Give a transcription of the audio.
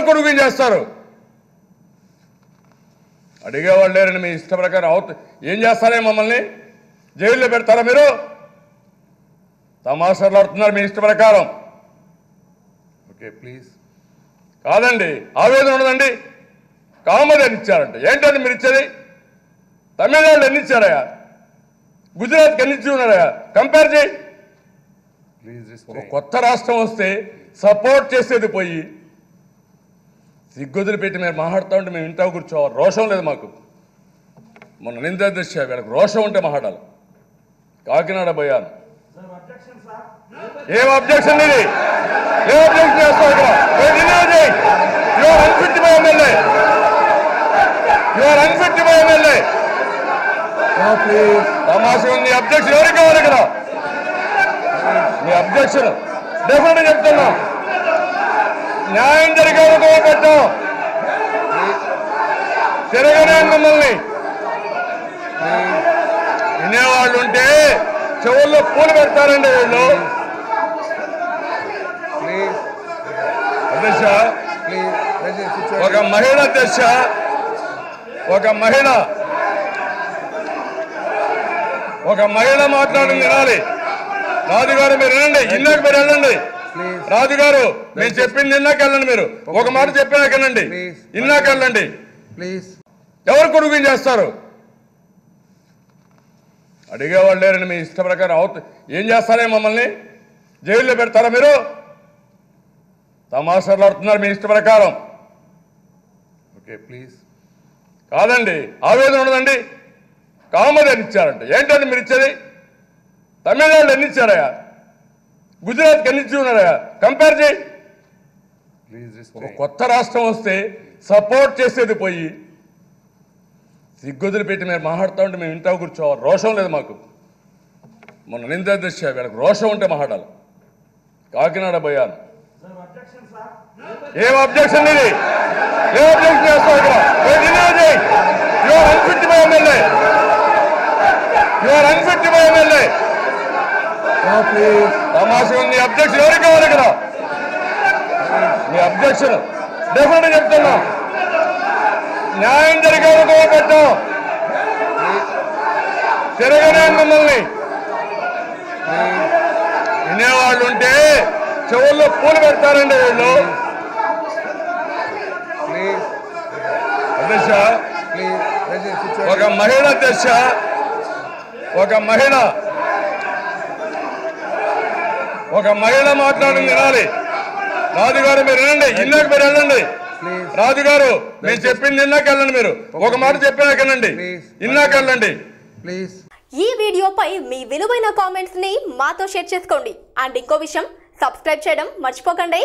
కొడుకు చేస్తారు? అడిగేవాళ్ళు లేరని మీ ఇష్ట ప్రకారం ఏం చేస్తారే? మమ్మల్ని జైల్లో పెడతారా మీరు? తమాషాలు ఆడుతున్నారు మీ ఇష్ట ప్రకారం. Okay please. కాదండి, ఆవేదన ఉండదండి. కామది అని ఇచ్చారంట. ఏంటంటే మీరు ఇచ్చేది? తమిళనాడులో ఎన్ని ఇచ్చారయా? గుజరాత్కి ఎన్ని ఇచ్చి ఉన్నారయా? కంపేర్ చేయి. ఒక కొత్త రాష్ట్రం వస్తే సపోర్ట్ చేసేది పోయి సిగ్గుదులు పెట్టి మీరు మాట్లాడుతూ ఉంటే మేము ఇంట్లో కూర్చోవాలి. రోషం లేదు మాకు. మొన్న నింద దృష్టి వీళ్ళకి రోషం ఉంటే మాట్లాడాలి. కాకినాడ పోయాను. ఏం అబ్జెక్షన్ ఇది? ఏం అబ్జెక్షన్ చేస్తావు ఇక్కడ? You are unfit by MLA. You are unfit by MLA. తమాషా ఉంది. అబ్జెక్షన్ ఎవరికి కావాలి ఇక్కడ? మీ అబ్జెక్షన్ డెఫినెట్ చెప్తున్నా. న్యాయం జరిగే పెట్టాం. తిరగనే మమ్మల్ని వినేవాళ్ళు ఉంటే చెవుల్లో పూలు పెడతారండి వీళ్ళు. అధ్యక్ష, ఒక మహిళ అధ్యక్ష, ఒక మహిళ మాట్లాడింది వినాలి. రాజు గారు మీరు వినండి. ఇన్నాక మీరు వెళ్ళండి. రాజు గారు నేను చెప్పింది ఇన్నాక వెళ్ళండి. మీరు ఒక మాట చెప్పినాక వెళ్ళండి. ఇన్నాక వెళ్ళండి. ఎవరు కొడుకు చేస్తారు? అడిగేవాళ్ళు లేరని మీ ఇష్ట ప్రకారం ఏం చేస్తారే? మమ్మల్ని జైల్లో పెడతారా మీరు? తమాషాలు ఆడుతున్నారు మీ ఇష్ట ప్రకారం. Okay please. కాదండి, ఆవేదన ఉండదండి. కామది అని ఇచ్చారంట. ఏంటంటే మీరు ఇచ్చేది? తమిళనాడులో ఎన్ని ఇచ్చారయా? గుజరాత్కి ఎన్ని ఇచ్చి ఉన్నారయా? కంపేర్ చేయి. ఒక కొత్త రాష్ట్రం వస్తే సపోర్ట్ చేసేది పోయి సిగ్గుదులు పెట్టి మీరు మాట్లాడుతూ ఉంటే మేము ఇంట్లో కూర్చోవాలి. రోషం లేదు మాకు. మొన్న నింద దృష్టి వీళ్ళకి రోషం ఉంటే మాట్లాడాలి. కాకినాడ పోయాను. ఏం అబ్జెక్షన్ ఇది? ఏం అబ్జెక్షన్ చేస్తావు ఇక్కడ? You are unfit by MLA. You are unfit by MLA. తమాషా ఉంది. అబ్జెక్షన్ ఎవరికి కావాలి ఇక్కడ? మీ అబ్జెక్షన్ డెఫినెట్ చెప్తున్నా. న్యాయం జరిగే పెట్టాం. తిరగనే మమ్మల్ని వినేవాళ్ళు ఉంటే చెవుల్లో పూలు పెడతారండి వీళ్ళు. అధ్యక్ష, ఒక మహిళ అధ్యక్ష, ఒక మహిళ మాట్లాడింది వినాలి. రాజు గారు మీరు వినండి. ఇన్నాక మీరు వెళ్ళండి. రాజు గారు నేను చెప్పింది ఇన్నాక వెళ్ళండి. మీరు ఒక మాట చెప్పినాక వెళ్ళండి. ఇన్నాక వెళ్ళండి. ఈ వీడియోపై మీ విలువైన కామెంట్స్ ని మాతో షేర్ చేసుకోండి. అండ్ ఇంకో విషయం, సబ్స్క్రైబ్ చేయడం మర్చిపోకండి.